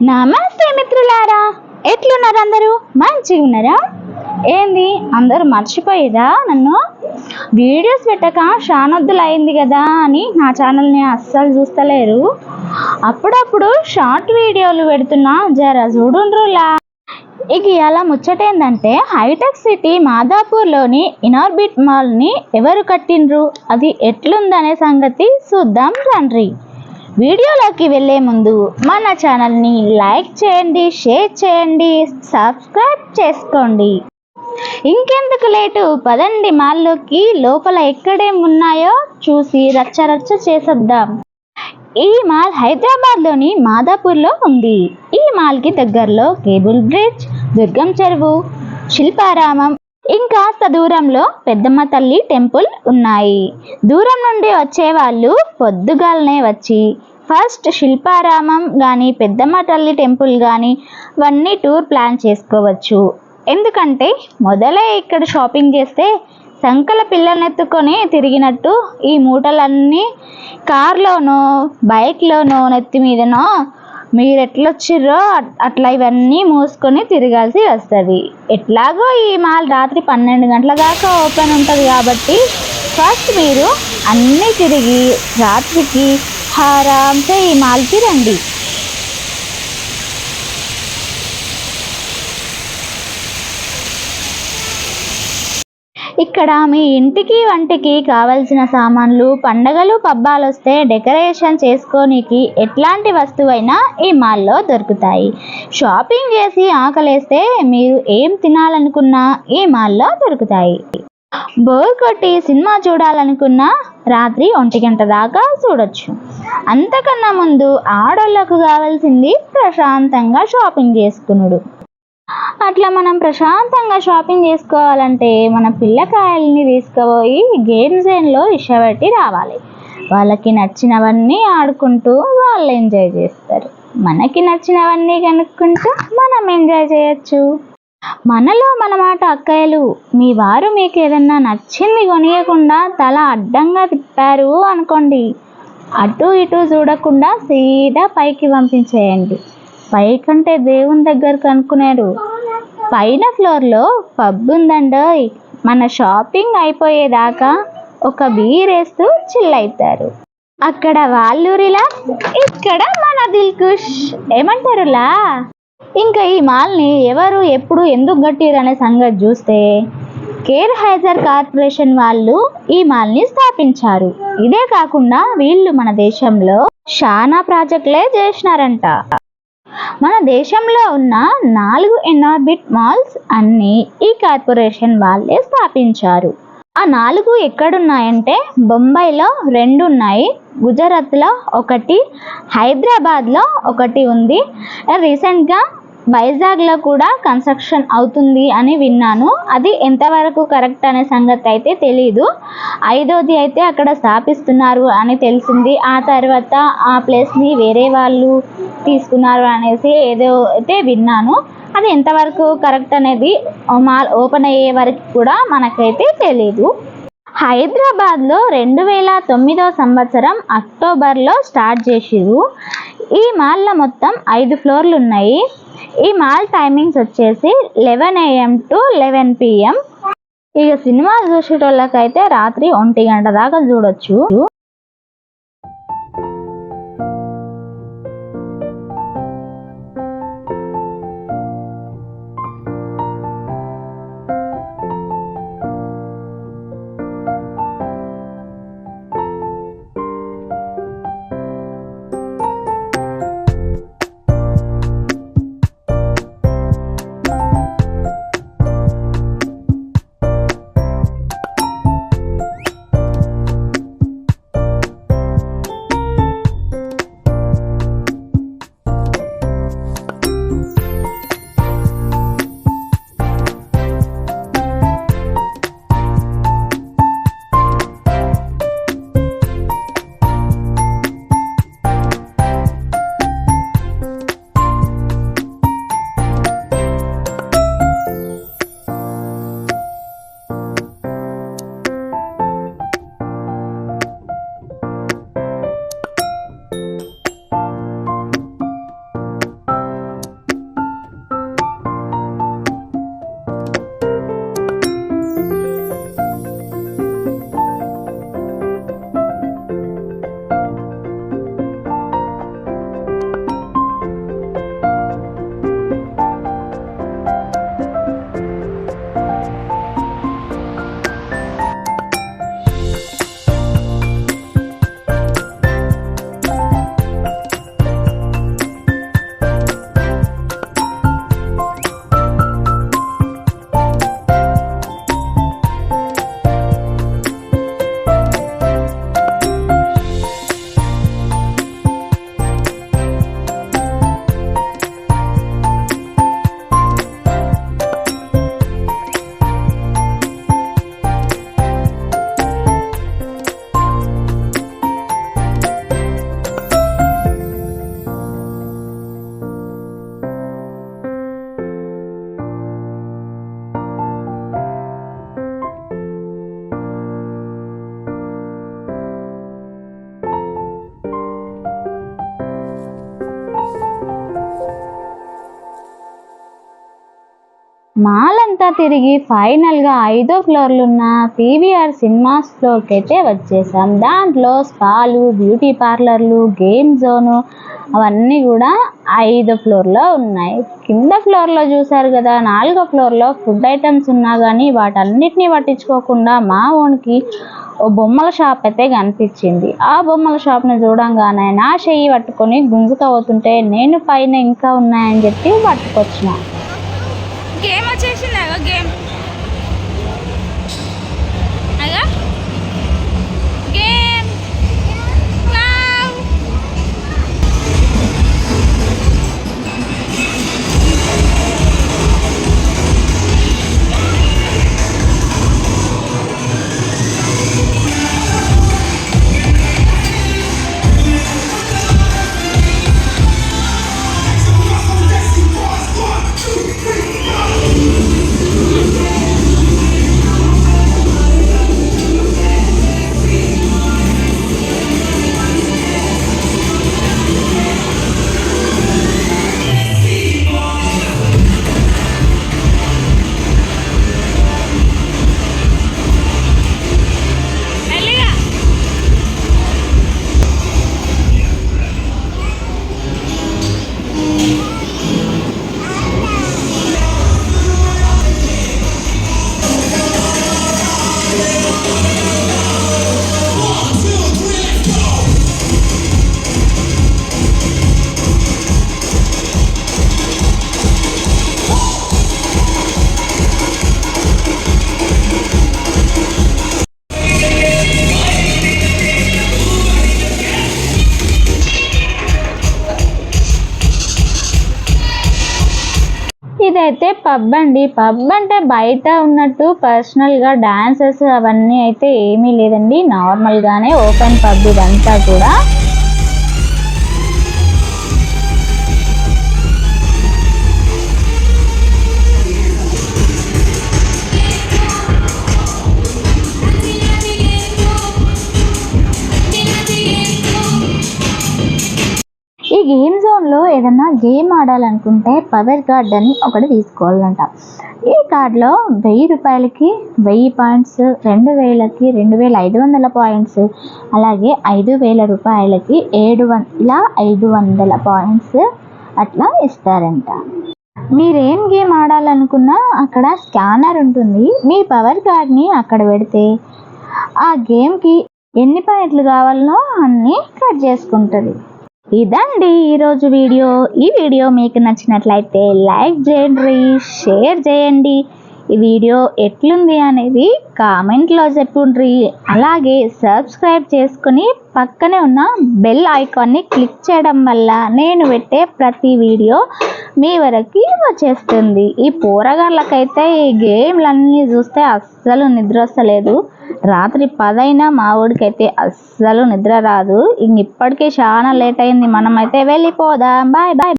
నమస్తే మిత్రులారా, ఎట్లున్నారు అందరూ? మంచిగా ఉన్నారా? ఏంది అందరూ మర్చిపోయేదా? నన్ను వీడియోస్ పెట్టక షానొద్దులు అయింది కదా అని నా ఛానల్ని అస్సలు చూస్తలేరు. అప్పుడప్పుడు షార్ట్ వీడియోలు పెడుతున్నా, జర చూడుండ్రులా. ఇక ఇలా ముచ్చటేందంటే, హైటెక్ సిటీ మాధాపూర్లోని ఇనార్బిట్ మాల్ని ఎవరు కట్టిండ్రు, అది ఎట్లుందనే సంగతి చూద్దాం రండి. వీడియోలోకి వెళ్ళే ముందు మన ఛానల్ని లైక్ చేయండి, షేర్ చేయండి, సబ్స్క్రైబ్ చేసుకోండి. ఇంకెందుకు లేటు, పదండి మాల్లోకి. లోపల ఎక్కడేం ఉన్నాయో చూసి రచ్చరచ్చ చేసేద్దాం. ఈ మాల్ హైదరాబాద్లోని మాధాపూర్లో ఉంది. ఈ మాల్కి దగ్గరలో కేబుల్ బ్రిడ్జ్, దుర్గం చెరువు, శిల్పారామం, ఇంకాస్త దూరంలో పెద్దమ్మ తల్లి టెంపుల్ ఉన్నాయి. దూరం నుండి వచ్చేవాళ్ళు పొద్దుగాలనే వచ్చి ఫస్ట్ శిల్పారామం కానీ పెద్దమ్మ తల్లి టెంపుల్ కానీ అవన్నీ టూర్ ప్లాన్ చేసుకోవచ్చు. ఎందుకంటే మొదలే ఇక్కడ షాపింగ్ చేస్తే సంకల పిల్లలనెత్తుకొని తిరిగినట్టు ఈ మూటలన్నీ కార్లోనో బైక్లోనో నెత్తి మీదనో మీరు ఎట్లొచ్చిర్రో అట్లా ఇవన్నీ మూసుకొని తిరగాల్సి వస్తుంది. ఎట్లాగో ఈ మాల్ రాత్రి 12 గంటల దాకా ఓపెన్ ఉంటుంది కాబట్టి ఫస్ట్ మీరు అన్నీ తిరిగి రాత్రికి ఆరాంసే ఈ మాల్కి రండి. ఇక్కడ మీ ఇంటికి వంటికి కావలసిన సామాన్లు, పండగలు పబ్బాలు వస్తే డెకరేషన్ చేసుకోనికి ఎట్లాంటి వస్తువైనా ఈ మాల్లో దొరుకుతాయి. షాపింగ్ చేసి ఆకలేస్తే మీరు ఏం తినాలనుకున్నా ఈ మాల్లో దొరుకుతాయి. బోర్ కొట్టి సినిమా చూడాలనుకున్నా రాత్రి 1 గంట దాకా చూడొచ్చు. అంతకన్నా ముందు ఆడోళ్లకు కావాల్సింది ప్రశాంతంగా షాపింగ్ చేసుకునుడు. అట్లా మనం ప్రశాంతంగా షాపింగ్ చేసుకోవాలంటే మన పిల్లకాయల్ని తీసుకుపోయి గేమ్ జోన్లో ఇష్టపెట్టి రావాలి. వాళ్ళకి నచ్చినవన్నీ ఆడుకుంటూ వాళ్ళు ఎంజాయ్ చేస్తారు. మనకి నచ్చినవన్నీ కనుక్కుంటూ మనం ఎంజాయ్ చేయొచ్చు. మనలో మన మాట అక్కయ్యలు, మీ వారు మీకు ఏదన్నా నచ్చింది కొనియకుండా తల అడ్డంగా తిప్పారు అనుకోండి, అటు ఇటు చూడకుండా సీదా పైకి పంపించేయండి. పైకంటే దేవుని దగ్గరకు అనుకునేరు. పైన ఫ్లోర్లో పబ్ ఉందండోయ్. మన షాపింగ్ అయిపోయేదాకా ఒక బీరేస్తూ చిల్ అవుతారు. అక్కడ వాళ్ళు రిలాక్స్, ఇక్కడ మన దిల్కుష్. ఏమంటారులా? ఇంకా ఈ మాల్ని ఎవరు ఎప్పుడు ఎందుకు కట్టిరు అనే సంగతి చూస్తే, కేర్ హైజర్ కార్పొరేషన్ వాళ్ళు ఈ మాల్ని స్థాపించారు. ఇదే కాకుండా వీళ్ళు మన దేశంలో చాలా ప్రాజెక్టులే చేసినారంట. మన దేశంలో ఉన్న 4 ఇనార్బిట్ మాల్స్ అన్నీ ఈ కార్పొరేషన్ వాళ్ళే స్థాపించారు. ఆ 4 ఎక్కడున్నాయంటే, బొంబాయిలో 2 ఉన్నాయి, గుజరాత్లో 1, హైదరాబాద్లో 1 ఉంది. రీసెంట్గా వైజాగ్లో కూడా కన్స్ట్రక్షన్ అవుతుంది అని విన్నాను. అది ఎంతవరకు కరెక్ట్ అనే సంగతి అయితే తెలీదు. 5వది అయితే అక్కడ స్థాపిస్తున్నారు అని తెలిసింది. ఆ తర్వాత ఆ ప్లేస్ని వేరే వాళ్ళు తీసుకున్నారు అనేసి ఏదో అయితే విన్నాను. అది ఎంతవరకు కరెక్ట్ అనేది మాల్ ఓపెన్ అయ్యే వరకు కూడా మనకైతే తెలీదు. హైదరాబాద్లో 2009వ సంవత్సరం అక్టోబర్లో స్టార్ట్ చేసిరు. ఈ మాల్లో మొత్తం 5 ఫ్లోర్లు ఉన్నాయి. ఈ మాల్ టైమింగ్స్ వచ్చేసి 11 AM to 11 PM. ఇక సినిమా చూసేటోళ్ళకైతే రాత్రి 1 గంట దాకా చూడొచ్చు. మాల్ అంతా తిరిగి ఫైనల్గా 5వ ఫ్లోర్లో ఉన్న పీవీఆర్ సినిమాస్ ఫ్లోర్కి అయితే వచ్చేసాం. దాంట్లో స్పాలు, బ్యూటీ పార్లర్లు, గేమ్ జోను అవన్నీ కూడా 5వ ఫ్లోర్లో ఉన్నాయి. కింద ఫ్లోర్లో చూసారు కదా, 4వ ఫ్లోర్లో ఫుడ్ ఐటమ్స్ ఉన్నా కానీ వాటన్నిటిని పట్టించుకోకుండా మా ఓన్కి ఓ బొమ్మల షాప్ అయితే కనిపించింది. ఆ బొమ్మల షాప్ని చూడంగానే నా చెయ్యి పట్టుకొని గుంజుకపోతుంటే నేను పైన ఇంకా ఉన్నాయని చెప్పి పట్టుకొచ్చిన. గేమ్ వచ్చేసింది అగో గేమ్ అగా గేమ్ ఇదైతే పబ్ అండి. పబ్ అంటే బయట ఉన్నట్టు పర్సనల్గా డాన్సెస్ అవన్నీ అయితే ఏమీ లేదండి, నార్మల్గానే ఓపెన్ పబ్ ఇదంతా కూడా. ఈ గేమ్ జోన్లో ఏదన్నా గేమ్ ఆడాలనుకుంటే పవర్ కార్డ్ అని ఒకటి తీసుకోవాలంట. ఈ కార్డులో 1000 రూపాయలకి 1000 పాయింట్స్, 2000కి 2500 పాయింట్స్, అలాగే 5000 రూపాయలకి 500 పాయింట్స్ అట్లా ఇస్తారంట. మీరేం గేమ్ ఆడాలనుకున్నా అక్కడ స్కానర్ ఉంటుంది. మీ పవర్ కార్డ్ని అక్కడ పెడితే ఆ గేమ్కి ఎన్ని పాయింట్లు కావాలనో అన్నీ కట్ చేసుకుంటుంది. ఇదండి ఈరోజు వీడియో. ఈ వీడియో మీకు నచ్చినట్లయితే లైక్ చేయండి, షేర్ చేయండి. ఈ వీడియో ఎట్లుంది అనేది కామెంట్లో చెప్పుండ్రి. అలాగే సబ్స్క్రైబ్ చేసుకుని పక్కనే ఉన్న బెల్ ఐకాన్ని క్లిక్ చేయడం వల్ల నేను పెట్టే ప్రతి వీడియో మీ వరకు వచ్చేస్తుంది. ఈ పోరగాళ్ళకైతే ఈ గేమ్లన్నీ చూస్తే అస్సలు నిద్ర వస్తలేదు. రాత్రి 10 అయినా మా ఊడికైతే అస్సలు నిద్ర రాదు. ఇప్పటికే చాలా లేట్ అయింది, మనమైతే వెళ్ళిపోదాం. Bye bye.